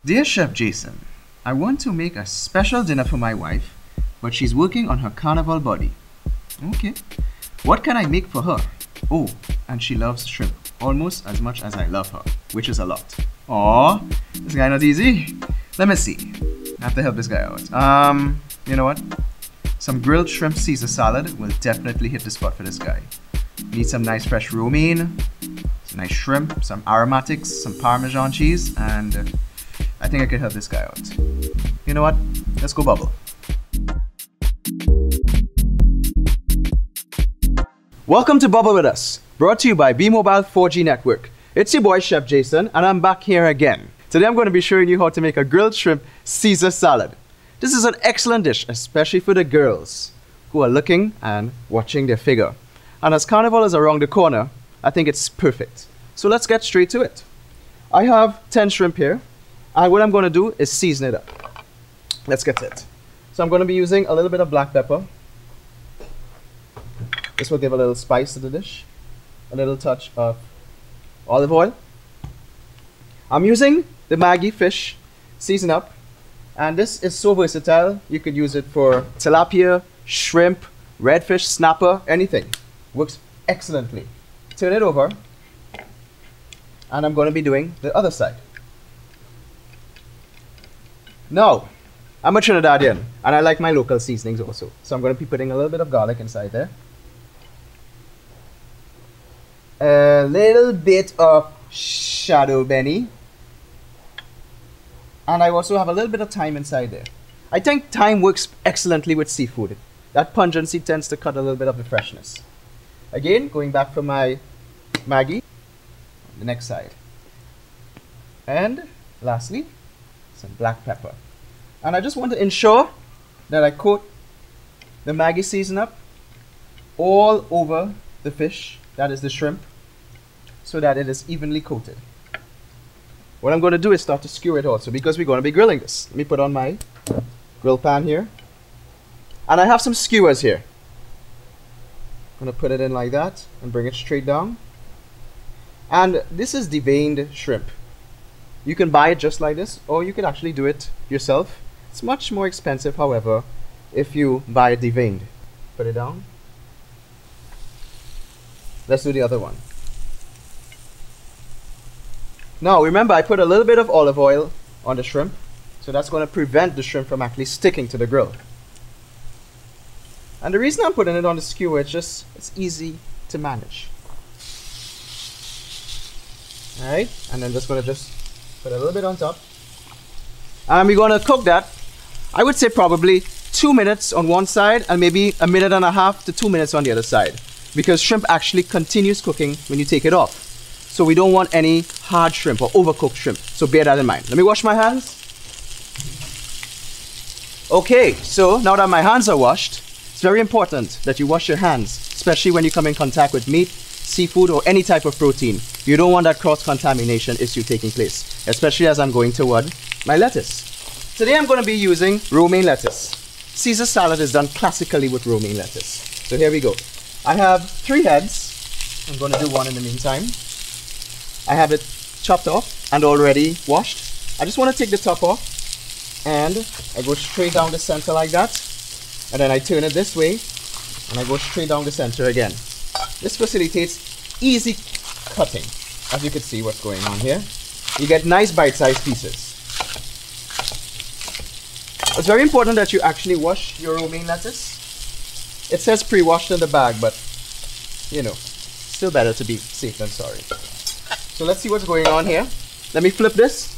Dear Chef Jason, I want to make a special dinner for my wife, but she's working on her carnival body. Okay. What can I make for her? Oh, and she loves shrimp almost as much as I love her, which is a lot. Aw, this guy not easy. Let me see. I have to help this guy out. You know what? Some grilled shrimp Caesar salad will definitely hit the spot for this guy. Need some nice fresh romaine, some nice shrimp, some aromatics, some Parmesan cheese, and I think I could help this guy out. You know what? Let's go bubble. Welcome to Bubble With Us, brought to you by Bmobile 4G Network. It's your boy Chef Jason, and I'm back here again. Today I'm going to be showing you how to make a grilled shrimp Caesar salad. This is an excellent dish, especially for the girls who are looking and watching their figure. And as Carnival is around the corner, I think it's perfect. So let's get straight to it. I have 10 shrimp here, and what I'm going to do is season it up. Let's get it. So I'm going to be using a little bit of black pepper. This will give a little spice to the dish. A little touch of olive oil. I'm using the Maggi fish season up, and this is so versatile. You could use it for tilapia, shrimp, redfish, snapper, anything. Works excellently. Turn it over, and I'm going to be doing the other side. Now, I'm a Trinidadian, and I like my local seasonings also. So I'm going to be putting a little bit of garlic inside there. A little bit of shadow benny. And I also have a little bit of thyme inside there. I think thyme works excellently with seafood. That pungency tends to cut a little bit of the freshness. Again, going back for my Maggi, the next side. And lastly, some black pepper. And I just want to ensure that I coat the Maggi season up all over the fish, that is the shrimp, so that it is evenly coated. What I'm going to do is start to skewer it also, because we're going to be grilling this. Let me put on my grill pan here. And I have some skewers here. I'm going to put it in like that and bring it straight down. And this is deveined shrimp. You can buy it just like this, or you can actually do it yourself. It's much more expensive, however, if you buy it deveined. Put it down. Let's do the other one. Now remember, I put a little bit of olive oil on the shrimp, so that's going to prevent the shrimp from actually sticking to the grill. And the reason I'm putting it on the skewer, it's easy to manage. Alright, and then just going to put a little bit on top. And we're going to cook that, I would say probably 2 minutes on one side and maybe 1.5 minutes to 2 minutes on the other side. Because shrimp actually continues cooking when you take it off. So we don't want any hard shrimp or overcooked shrimp. So bear that in mind. Let me wash my hands. Okay, so now that my hands are washed, it's very important that you wash your hands, especially when you come in contact with meat, seafood, or any type of protein. You don't want that cross-contamination issue taking place, especially as I'm going toward my lettuce. Today I'm going to be using romaine lettuce. Caesar salad is done classically with romaine lettuce. So here we go. I have 3 heads. I'm going to do one in the meantime. I have it chopped off and already washed. I just want to take the top off, and I go straight down the center like that, and then I turn it this way and I go straight down the center again. This facilitates easy cutting. As you can see what's going on here, you get nice bite-sized pieces. It's very important that you actually wash your romaine lettuce. It says pre-washed in the bag, but you know, still better to be safe than sorry. So let's see what's going on here. Let me flip this.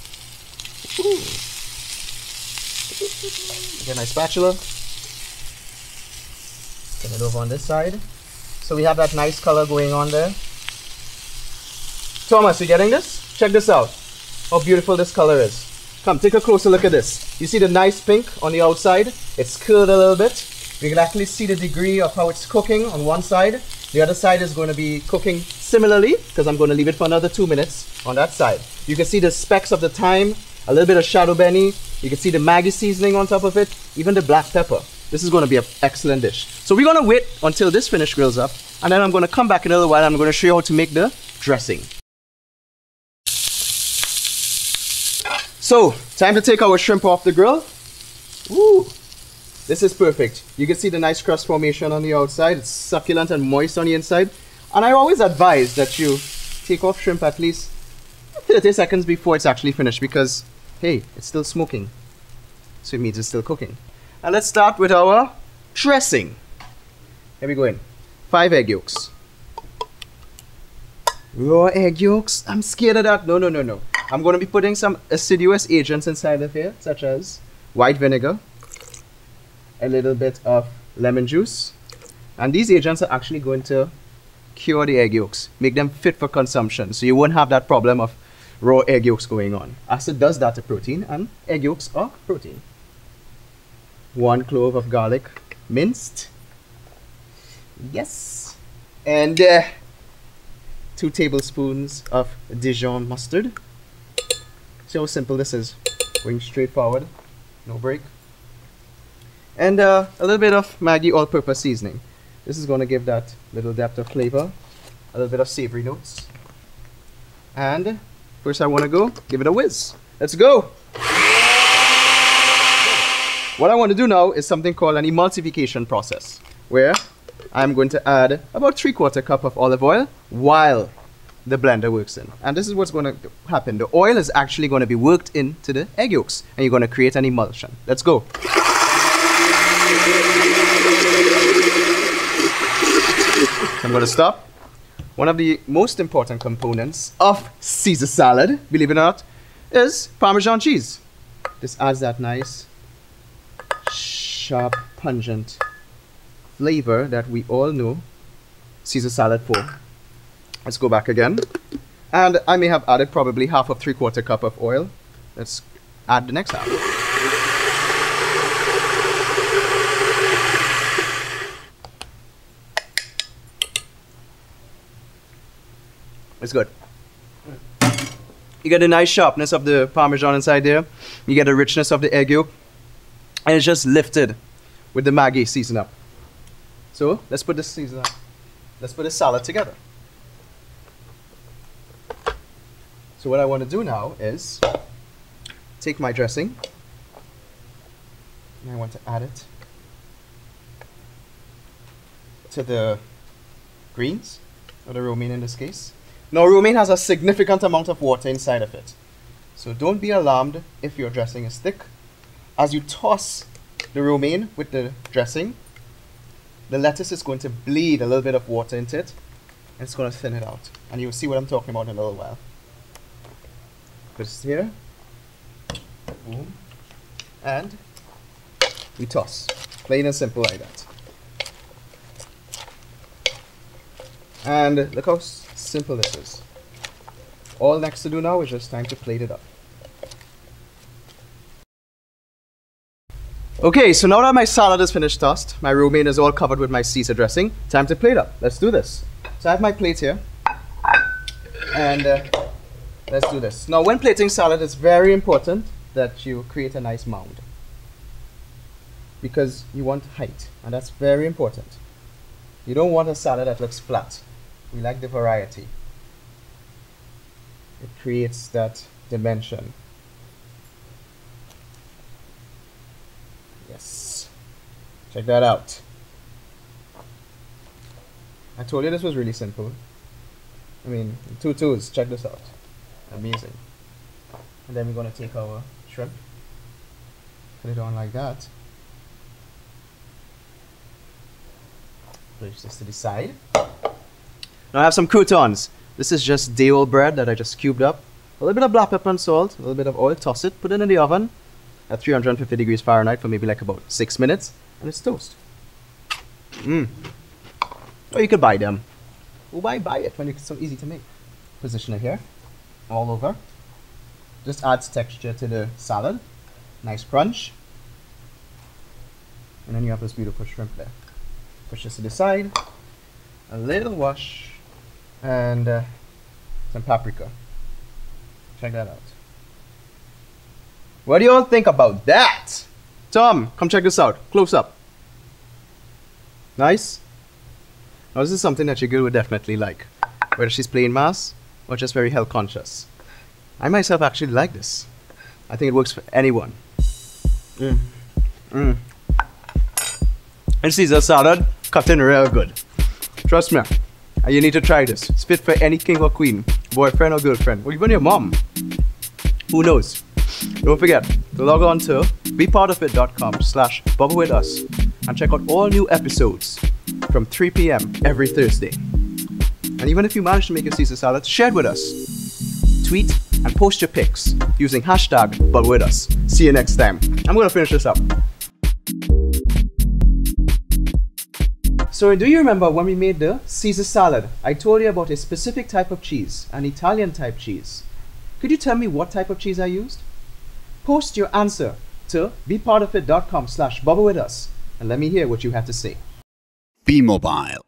Get my spatula. Turn it over on this side. So we have that nice color going on there. Thomas, you getting this? Check this out. How beautiful this color is. Come, take a closer look at this. You see the nice pink on the outside? It's curled a little bit. You can actually see the degree of how it's cooking on one side. The other side is going to be cooking similarly, because I'm going to leave it for another 2 minutes on that side. You can see the specks of the thyme, a little bit of shadow benny. You can see the Maggi seasoning on top of it, even the black pepper. This is going to be an excellent dish. So we're going to wait until this finish grills up, and then I'm going to come back in a little while and I'm going to show you how to make the dressing. So, time to take our shrimp off the grill. Woo! This is perfect. You can see the nice crust formation on the outside. It's succulent and moist on the inside. And I always advise that you take off shrimp at least 30 seconds before it's actually finished because, hey, it's still smoking. So it means it's still cooking. Now let's start with our dressing. Here we go in. 5 egg yolks. Raw egg yolks? I'm scared of that. No. I'm going to be putting some aciduous agents inside of here, such as white vinegar, a little bit of lemon juice, and these agents are actually going to cure the egg yolks, make them fit for consumption, so you won't have that problem of raw egg yolks going on. Acid does that to protein, and egg yolks are protein. 1 clove of garlic minced. Yes. And 2 tablespoons of Dijon mustard. See how simple this is. Going straight forward, no break. And a little bit of Maggi all-purpose seasoning. This is going to give that little depth of flavor, a little bit of savory notes. And first I want to go give it a whiz. Let's go! What I want to do now is something called an emulsification process, where I'm going to add about 3/4 cup of olive oil while the blender works in. And this is what's going to happen. The oil is actually going to be worked into the egg yolks, and you're going to create an emulsion. Let's go. I'm going to stop. One of the most important components of Caesar salad, believe it or not, is Parmesan cheese. This adds that nice, sharp, pungent flavor that we all know Caesar salad for. Let's go back again. And I may have added probably half of 3/4 cup of oil. Let's add the next half. It's good. You get the nice sharpness of the Parmesan inside there. You get the richness of the egg yolk. And it's just lifted with the Maggi season up. So let's put this season up. Let's put this salad together. So what I want to do now is take my dressing and I want to add it to the greens, or the romaine in this case. Now romaine has a significant amount of water inside of it. So don't be alarmed if your dressing is thick. As you toss the romaine with the dressing, the lettuce is going to bleed a little bit of water into it, and it's going to thin it out. And you'll see what I'm talking about in a little while. Put this here, boom, and we toss. Plain and simple like that. And look how simple this is. All next to do now is just time to plate it up. Okay, so now that my salad is finished tossed, my romaine is all covered with my Caesar dressing, time to plate up. Let's do this. So I have my plate here, and let's do this. Now when plating salad, it's very important that you create a nice mound, because you want height, and that's very important. You don't want a salad that looks flat. We like the variety. It creates that dimension. Yes. Check that out. I told you this was really simple. I mean, 2 twos. Check this out. Amazing. And then we're going to take our shrimp, put it on like that. Place this to the side. Now I have some croutons. This is just day-old bread that I just cubed up. A little bit of black pepper and salt, a little bit of oil, toss it, put it in the oven at 350 degrees Fahrenheit for maybe like about 6 minutes, and it's toast. Or you could buy them. Why buy it when it's so easy to make? Position it here, all over. Just adds texture to the salad. Nice crunch. And then you have this beautiful shrimp there. Push this to the side. A little wash. And some paprika. Check that out. What do you all think about that? Tom, come check this out. Close up. Nice? Now this is something that your girl would definitely like, whether she's playing mass or just very health conscious. I myself actually like this. I think it works for anyone. And Caesar salad, cut in real good. Trust me, you need to try this. It's fit for any king or queen, boyfriend or girlfriend, or even your mom. Who knows? Don't forget to log on to bepartofit.com/bubblewithus and check out all new episodes from 3 p.m. every Thursday. And even if you manage to make your Caesar salad, share it with us. Tweet and post your pics using #BubbleWithUs. See you next time. I'm going to finish this up. So do you remember when we made the Caesar salad? I told you about a specific type of cheese, an Italian type cheese. Could you tell me what type of cheese I used? Post your answer to bepartofit.com/bubblewithus and let me hear what you have to say. Bmobile.